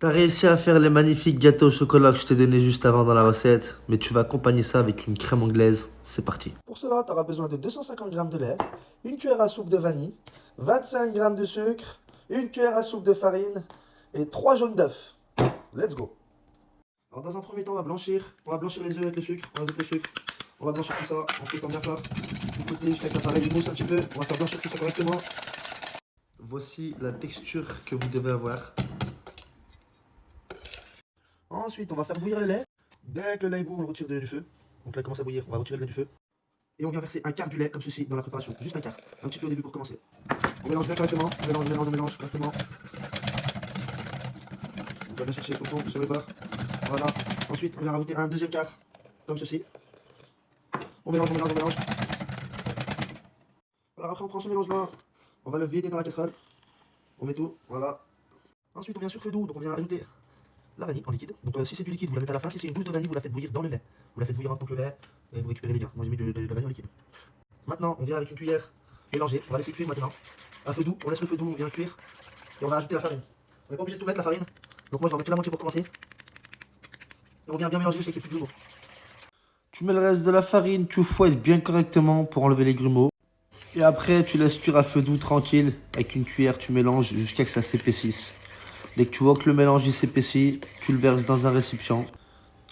T'as réussi à faire les magnifiques gâteaux au chocolat que je t'ai donné juste avant dans la recette, mais tu vas accompagner ça avec une crème anglaise. C'est parti. Pour cela, tu auras besoin de 250 g de lait, une cuillère à soupe de vanille, 25 g de sucre, une cuillère à soupe de farine et 3 jaunes d'œufs. Let's go. Alors dans un premier temps, on va blanchir les œufs avec le sucre. On va mettre le sucre, on va blanchir tout ça en fouettant bien fort. Vous fouettez jusqu'à que l'appareil mousse un petit peu. On va faire blanchir tout ça correctement. Voici la texture que vous devez avoir. Ensuite, on va faire bouillir le lait. Dès que le lait est bout, on le retire du feu. Donc là, il commence à bouillir, on va retirer le lait du feu. Et on vient verser un quart du lait comme ceci dans la préparation. Juste un quart. Un petit peu au début pour commencer. On mélange bien correctement. On mélange correctement. On va bien chercher au fond, sur les bords. Voilà. Ensuite, on vient rajouter un deuxième quart. Comme ceci. On mélange. Voilà, après on prend ce mélange là. On va le vider dans la casserole. On met tout. Voilà. Ensuite, on vient sur feu doux. Donc on vient ajouter la vanille en liquide. Donc si c'est du liquide, vous la mettez à la fin. Si c'est une douce de vanille, vous la faites bouillir dans le lait. Vous la faites bouillir en tant que le lait et vous récupérez les grains. Moi j'ai mis de la vanille en liquide. Maintenant, on vient avec une cuillère mélanger. On va laisser cuire maintenant. À feu doux, on laisse le feu doux, on vient cuire. Et on va ajouter la farine. On n'est pas obligé de tout mettre la farine. Donc moi je vais en mettre que la moitié pour commencer. Et on vient bien mélanger jusqu'à ce qu'il y ait plus d'eau. Tu mets le reste de la farine, tu fouettes bien correctement pour enlever les grumeaux. Et après, tu laisses cuire à feu doux tranquille. Avec une cuillère, tu mélanges jusqu'à ce que ça s'épaississe. Dès que tu vois que le mélange s'épaissit, tu le verses dans un récipient.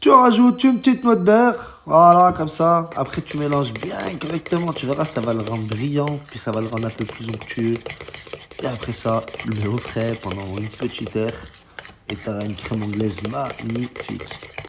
Tu rajoutes une petite noix de beurre, voilà, comme ça. Après, tu mélanges bien correctement. Tu verras, ça va le rendre brillant, puis ça va le rendre un peu plus onctueux. Et après ça, tu le mets au frais pendant une petite heure. Et tu auras une crème anglaise magnifique.